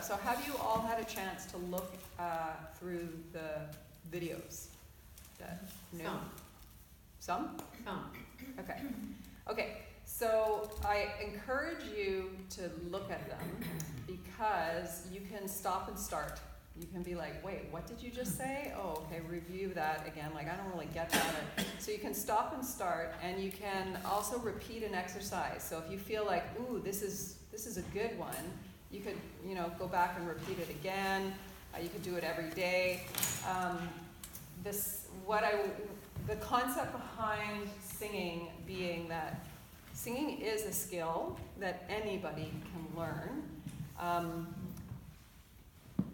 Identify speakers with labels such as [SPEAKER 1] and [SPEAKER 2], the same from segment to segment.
[SPEAKER 1] stuff. So have you all had a chance to look through the videos? No? Some? Okay. Okay, so I encourage you to look at them because you can stop and start. You can be like, wait, what did you just say? Oh, okay, review that again. Like, I don't really get that. So you can stop and start, and you can also repeat an exercise. So if you feel like, ooh, this is a good one, you could, go back and repeat it again. You could do it every day. The concept behind singing being that singing is a skill that anybody can learn.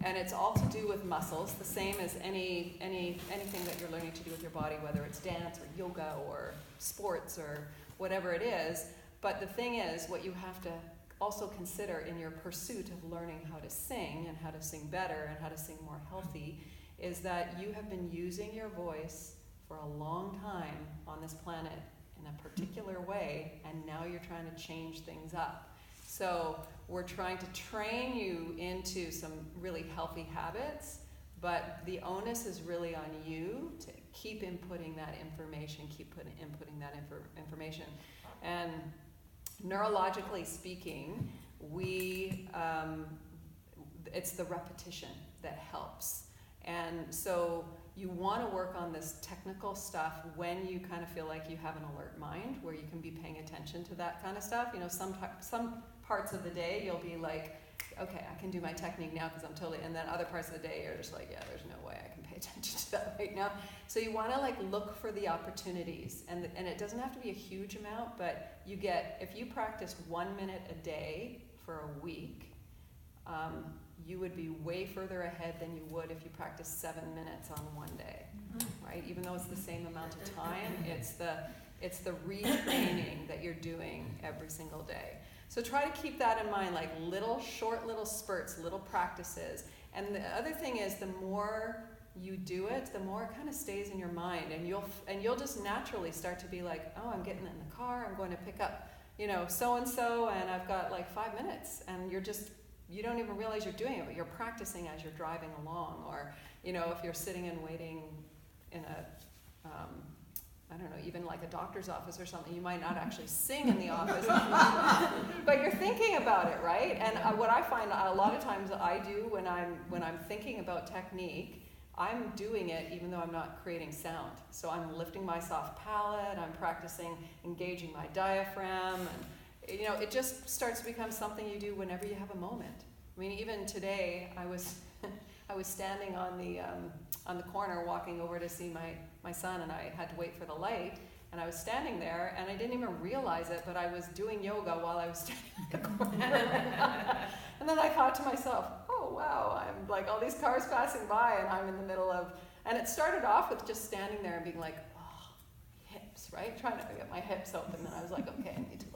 [SPEAKER 1] And it's all to do with muscles, the same as anything that you're learning to do with your body, whether it's dance or yoga or sports or whatever it is. But the thing is, what you have to also consider in your pursuit of learning how to sing and how to sing better and how to sing more healthy is that you have been using your voice for a long time on this planet in a particular way, and now you're trying to change things up. So we're trying to train you into some really healthy habits, but the onus is really on you to keep inputting that information, information. And neurologically speaking, it's the repetition that helps. And so you want to work on this technical stuff when you kind of feel like you have an alert mind, where you can be paying attention to that kind of stuff. Some parts of the day you'll be like, okay, I can do my technique now because I'm totally, and then other parts of the day you're just like, yeah, there's no way I can pay attention to that right now. So you want to look for the opportunities, and it doesn't have to be a huge amount, but if you practice 1 minute a day for a week, you would be way further ahead than you would if you practice 7 minutes on one day, right? Even though it's the same amount of time, it's the retraining that you're doing every single day. So try to keep that in mind, like short little spurts, little practices. And the other thing is, the more you do it, the more it kind of stays in your mind, and you'll just naturally start to be like, oh, I'm getting in the car, I'm going to pick up, so and so, and I've got like 5 minutes, and you don't even realize you're doing it, but you're practicing as you're driving along, or if you're sitting and waiting in a I don't know, even like a doctor's office or something, you might not actually sing in the office, but you're thinking about it, right? And what I find a lot of times I do when I'm thinking about technique, I'm doing it even though I'm not creating sound. So I'm lifting my soft palate, I'm practicing engaging my diaphragm, and it just starts to become something you do whenever you have a moment. I mean, even today, I was standing on the corner walking over to see my son, and I had to wait for the light, and I was standing there, and I didn't even realize it, but I was doing yoga while I was standing in the corner. And then I thought to myself, oh wow, I'm like, all these cars passing by, and I'm in the middle of, and it started off with just standing there and being like, oh, hips, right? Trying to get my hips open, and I was like, okay, I need to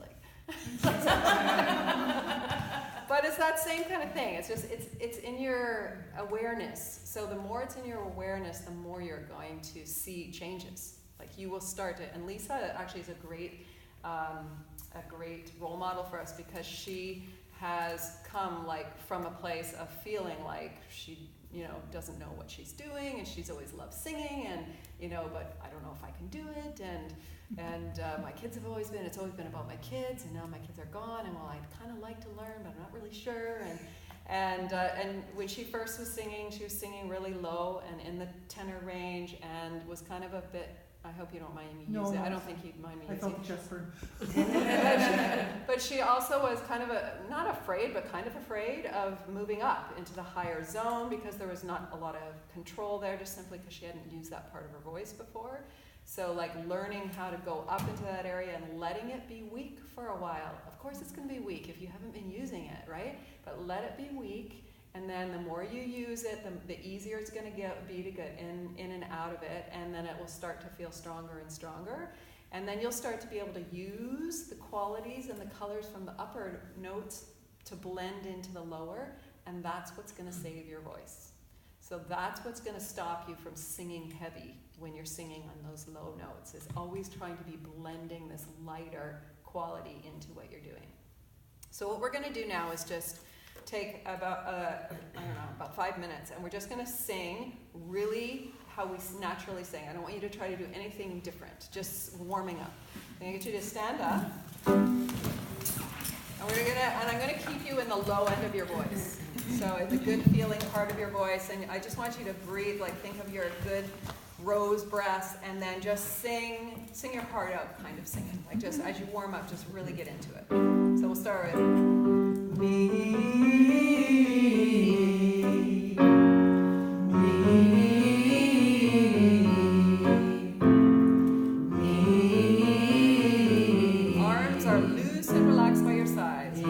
[SPEAKER 1] but it's that same kind of thing. It's just it's in your awareness. So the more it's in your awareness, the more you're going to see changes. Like you will start to. And Lisa actually is a great role model for us, because she has come from a place of feeling like she doesn't know what she's doing, and she's always loved singing, and but I don't know if I can do it, and my kids have it's always been about my kids, and now my kids are gone, and well, I'd kind of like to learn, but I'm not really sure, and when she first was singing, she was singing really low and in the tenor range, and was kind of a bit, I hope you don't mind me using it. I don't think you'd mind me using it. I felt Jesper. But she also was kind of not afraid, but kind of afraid of moving up into the higher zone, because there was not a lot of control there, just simply because she hadn't used that part of her voice before. So learning how to go up into that area and letting it be weak for a while. Of course it's going to be weak if you haven't been using it, right? But let it be weak. And then the more you use it, the easier it's going to be to get in and out of it. And then it will start to feel stronger and stronger. And then you'll start to be able to use the qualities and the colors from the upper notes to blend into the lower. And that's what's going to save your voice. So that's what's going to stop you from singing heavy when you're singing on those low notes, is always trying to be blending this lighter quality into what you're doing. So what we're going to do now is just take about, I don't know, about 5 minutes, and we're just going to sing really how we naturally sing. I don't want you to try to do anything different, just warming up. I'm going to get you to stand up, and I'm going to keep you in the low end of your voice. So it's a good feeling part of your voice, and I just want you to breathe, like think of your good rose breaths, and then just sing your heart out, kind of singing. Like just as you warm up, just really get into it. So we'll start with me. Arms are loose and relaxed by your sides.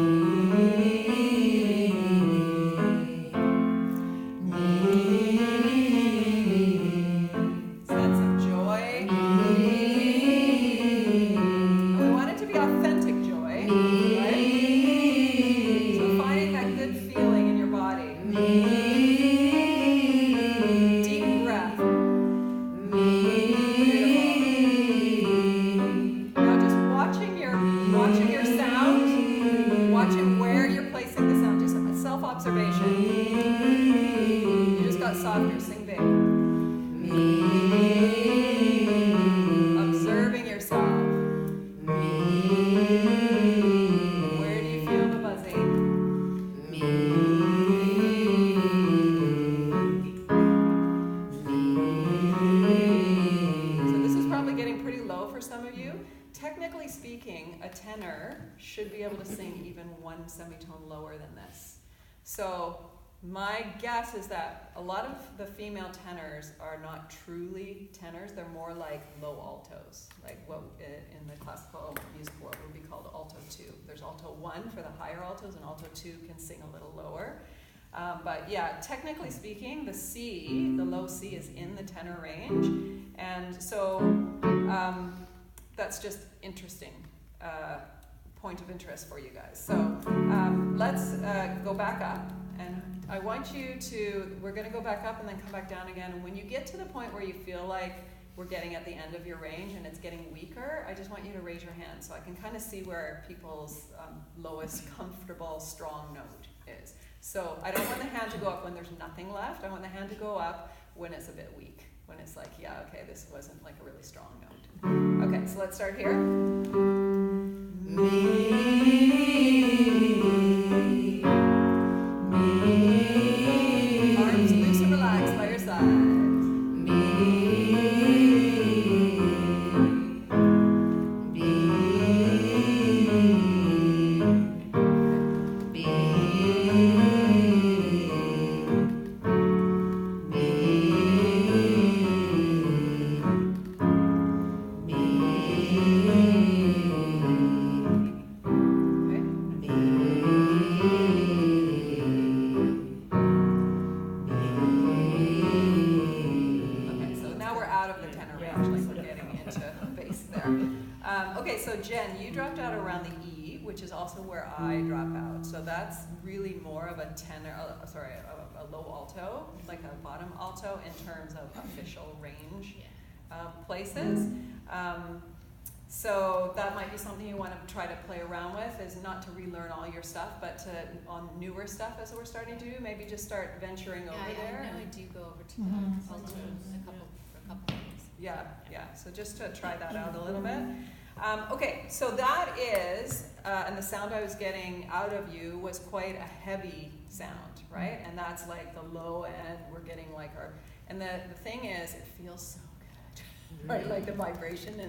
[SPEAKER 1] Technically speaking, a tenor should be able to sing even one semitone lower than this. So my guess is that a lot of the female tenors are not truly tenors. They're more like low altos, like what in the classical music world would be called alto 2. There's alto 1 for the higher altos, and alto 2 can sing a little lower. But yeah, technically speaking, the C, the low C, is in the tenor range. And so that's just interesting point of interest for you guys. So let's go back up, and I want you to, we're going to go back up and then come back down again, and when you get to the point where you feel like we're getting at the end of your range and it's getting weaker, I just want you to raise your hand so I can kind of see where people's lowest comfortable strong note is. So I don't want the hand to go up when there's nothing left. I want the hand to go up when it's a bit weak, when it's like, yeah, okay, this wasn't like a really strong note. Okay, so let's start here. Arms loose and relaxed by your side. Jen, you dropped out around the E, which is also where I drop out. So that's really more of a tenor, a low alto, like a bottom alto in terms of official range places. So that might be something you want to try to play around with, is not to relearn all your stuff, but to, on newer stuff as we're starting to do, maybe just start venturing over there.
[SPEAKER 2] Yeah, I know I do go over to the alto for a couple things.
[SPEAKER 1] Yeah. So just to try that out a little bit. Okay, so that is, and the sound I was getting out of you was quite a heavy sound, right? And that's like the low end, we're getting like our, and the thing is, it feels so good, right? Like the vibration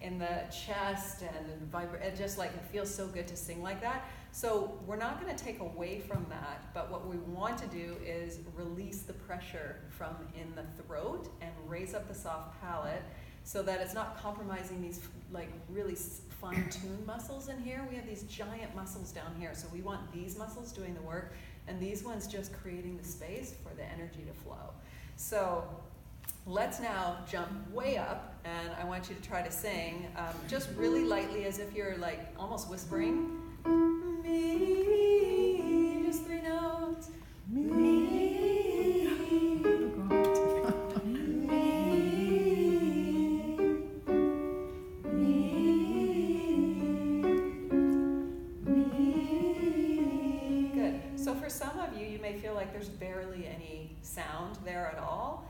[SPEAKER 1] in the chest and it just like, it feels so good to sing like that. So we're not gonna take away from that, but what we want to do is release the pressure from in the throat and raise up the soft palate, so that it's not compromising these like really fine-tuned muscles in here. We have these giant muscles down here, so we want these muscles doing the work, and these ones just creating the space for the energy to flow. So let's now jump way up, and I want you to try to sing just really lightly, as if you're like almost whispering. Me, just 3 notes. Me. feel like there's barely any sound there at all,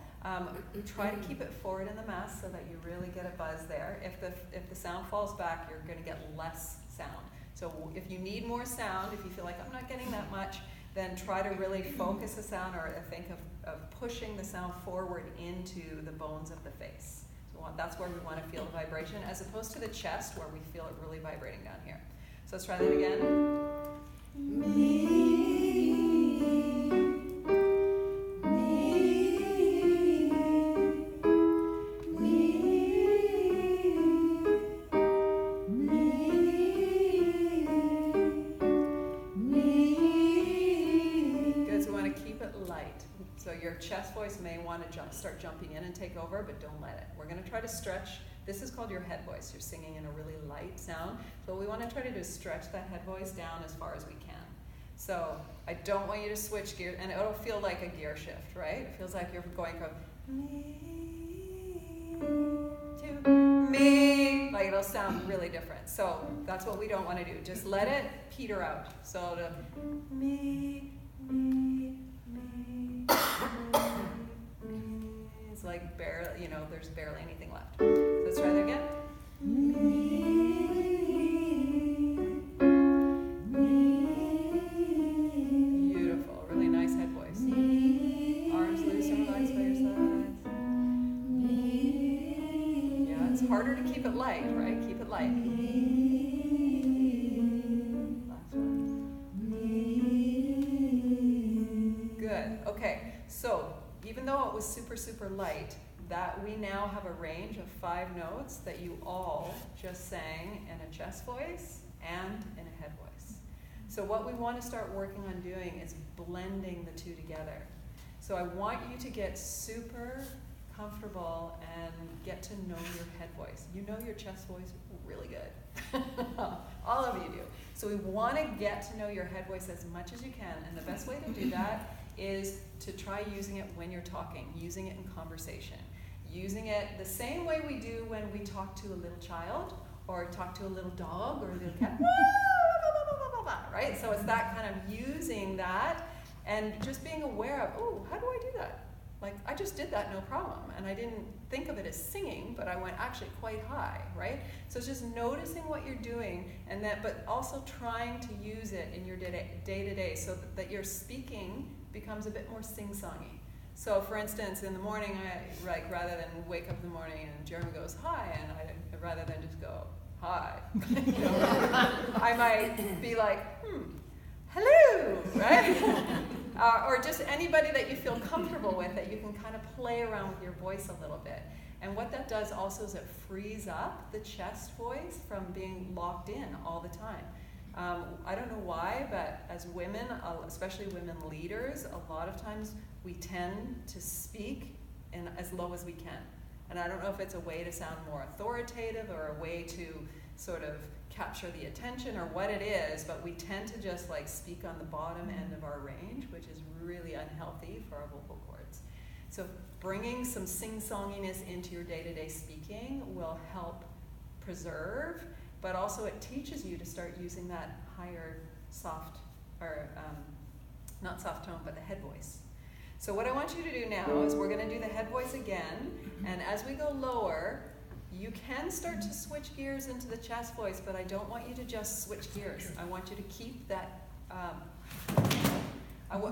[SPEAKER 1] try to keep it forward in the mask so that you really get a buzz there. If the sound falls back, you're going to get less sound. So if you need more sound, if you feel like I'm not getting that much, then try to really focus the sound, or think of pushing the sound forward into the bones of the face. So that's where we want to feel the vibration, as opposed to the chest where we feel it really vibrating down here. So let's try that again. Chest voice may want to start jumping in and take over, but don't let it. We're going to try to stretch. This is called your head voice. You're singing in a really light sound. So what we want to try to do is stretch that head voice down as far as we can. So I don't want you to switch gears, and it'll feel like a gear shift, right? It feels like you're going from me to me. Like it'll sound really different. So that's what we don't want to do. Just let it peter out. So to me, me. It's like barely, there's barely anything left. So let's try that again. Beautiful, really nice head voice. Arms loose and relaxed by your sides. Yeah, it's harder to keep it light, right? Keep it light. Last one. Good, okay. So, even though it was super, super light, that we now have a range of 5 notes that you all just sang in a chest voice and in a head voice. So what we want to start working on doing is blending the two together. So I want you to get super comfortable and get to know your head voice. You know your chest voice really good. All of you do. So we want to get to know your head voice as much as you can, and the best way to do that is to try using it when you're talking, using it in conversation, using it the same way we do when we talk to a little child or talk to a little dog or a little cat, right? So it's that kind of using that and just being aware of, oh, how do I do that? Like, I just did that, no problem. And I didn't think of it as singing, but I went actually quite high, right? So it's just noticing what you're doing, and that, but also trying to use it in your day-to-day so that your speaking becomes a bit more sing-songy. So for instance, in the morning, rather than wake up in the morning and Jeremy goes, hi, and rather than just go, hi, I might be like, hello, right? Or just anybody that you feel comfortable with, that you can kind of play around with your voice a little bit. And what that does also is it frees up the chest voice from being locked in all the time. I don't know why, but as women, especially women leaders, a lot of times we tend to speak in as low as we can. And I don't know if it's a way to sound more authoritative or a way to sort of capture the attention or what it is, but we tend to just like speak on the bottom end of our range, which is really unhealthy for our vocal cords. So bringing some sing-songiness into your day-to-day speaking will help preserve, but also it teaches you to start using that higher soft, or not soft tone, but the head voice. So what I want you to do now is we're going to do the head voice again, and as we go lower, you can start to switch gears into the chest voice, but I don't want you to just switch gears. I want you to keep that,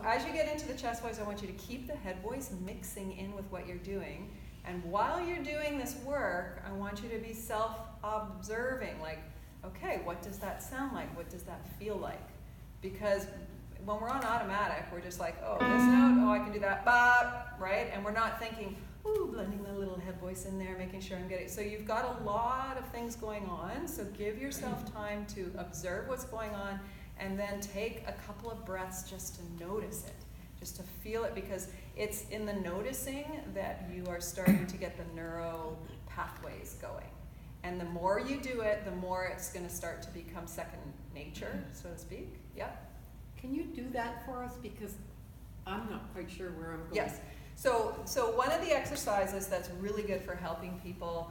[SPEAKER 1] as you get into the chest voice, I want you to keep the head voice mixing in with what you're doing. And while you're doing this work, I want you to be self-observing, like, okay, what does that sound like? What does that feel like? Because when we're on automatic, we're just like, oh, this note, oh, I can do that, right? And we're not thinking, ooh, blending the little head voice in there, making sure I'm getting, so you've got a lot of things going on, so give yourself time to observe what's going on, and then take a couple of breaths just to notice it, just to feel it, because it's in the noticing that you are starting to get the neuro pathways going. And the more you do it, the more it's going to start to become second nature, so to speak. Yep.
[SPEAKER 3] Can you do that for us? Because I'm not quite sure where I'm going.
[SPEAKER 1] Yes. So one of the exercises that's really good for helping people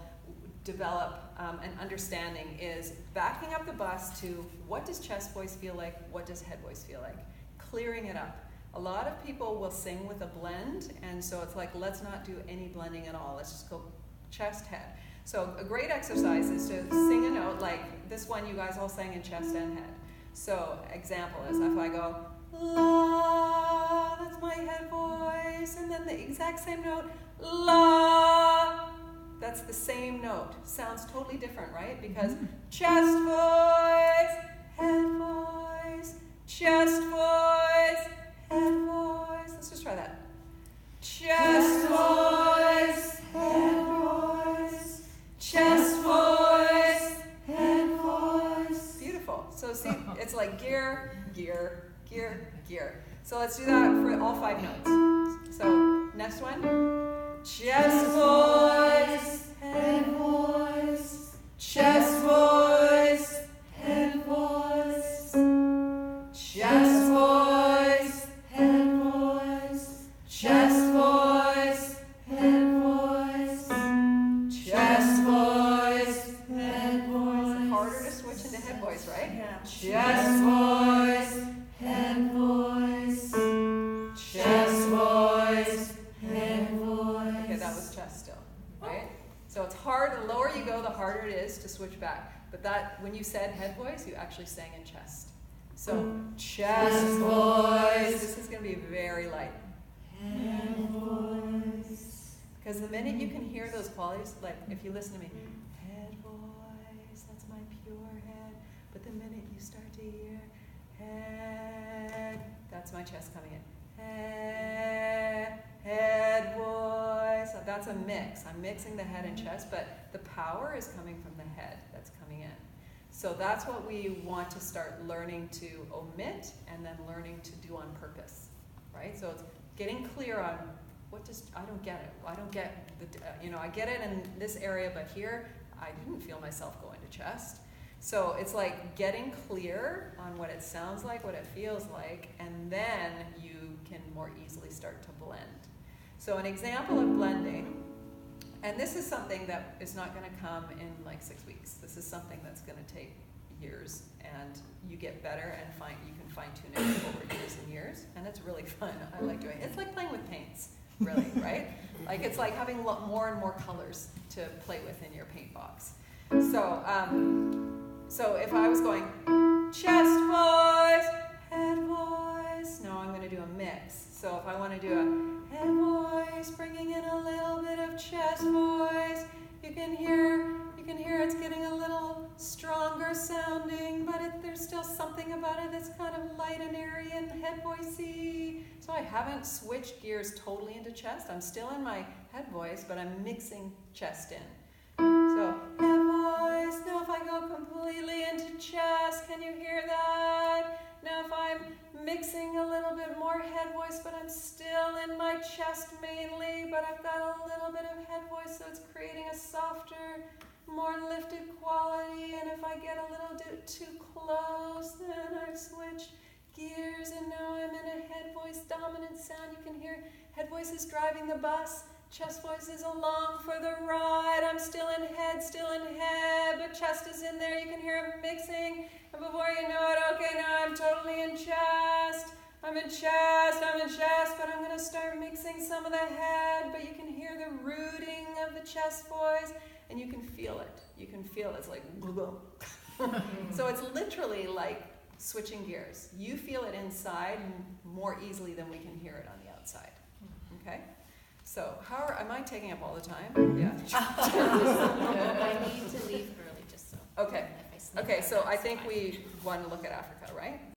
[SPEAKER 1] develop an understanding is backing up the bus to what does chest voice feel like, what does head voice feel like, clearing it up. A lot of people will sing with a blend, and so it's like, let's not do any blending at all. Let's just go chest, head. So a great exercise is to sing a note, like this one you guys all sang in chest and head. So example is if I go, la, that's my head voice, and then the exact same note, la, that's the same note. Sounds totally different, right? Because chest voice, head voice, chest voice, head voice. Let's just try that. Chest voice, head voice, chest voice, head voice. Beautiful. So see, it's like gear, gear, gear, gear. So let's do that for all 5 notes. So next one. Chest voice, head voice, chest voice, head voice, chest voice, head voice, chest voice, head voice, chest voice, head voice. Harder to switch into head voice, right?
[SPEAKER 3] Yeah.
[SPEAKER 1] Chest voice, head voice, chest voice, head voice. Okay, that was chest still, right? So it's hard. The lower you go, the harder it is to switch back. But that, when you said head voice, you actually sang in chest. So chest voice. This is going to be very light. Head voice. Because the minute you can hear those qualities, like if you listen to me, head voice, that's my pure head. But the minute you start to hear head, that's my chest coming in. Head, head voice. So that's a mix. I'm mixing the head and chest, but the power is coming from the head that's coming in. So that's what we want to start learning to omit and then learning to do on purpose, right? So it's getting clear on I don't get it. I don't get I get it in this area, but here I didn't feel myself going to chest. So it's like getting clear on what it sounds like, what it feels like, and then you can more easily start to blend. So an example of blending, and this is something that is not going to come in like 6 weeks. This is something that's going to take years, and you get better and you can fine-tune it over years and years, and it's really fun. I like doing it. It's like playing with paints, really, right? Like it's like having more and more colors to play with in your paint box. So if I was going chest voice, head voice, no, I'm going to do a mix. So if I want to do a head voice, bringing in a little bit of chest voice, you can hear it's getting a little stronger sounding, but there's still something about it that's kind of light and airy and head voicey. So I haven't switched gears totally into chest. I'm still in my head voice, but I'm mixing chest in. So head voice. Now if I go completely into chest, can you hear that? Now if I'm mixing a little bit more head voice, but I'm still in my chest mainly, but I've got a little bit of head voice, so it's creating a softer, more lifted quality. And if I get a little bit too close, then I've switched gears, and now I'm in a head voice dominant sound. You can hear head voice is driving the bus. Chest voice is along for the ride. I'm still in head, but chest is in there. You can hear it mixing. And before you know it, okay, now I'm totally in chest. I'm in chest, but I'm going to start mixing some of the head. But you can hear the rooting of the chest voice, and you can feel it. You can feel it. It's like, boom. So it's literally like switching gears. You feel it inside more easily than we can hear it on the outside. Okay? So, am I taking up all the time? Yeah.
[SPEAKER 2] I need to leave early just so.
[SPEAKER 1] Okay.
[SPEAKER 2] If I sneak
[SPEAKER 1] Okay,
[SPEAKER 2] out,
[SPEAKER 1] so I
[SPEAKER 2] that's
[SPEAKER 1] think
[SPEAKER 2] fine.
[SPEAKER 1] we want to look at Africa, right?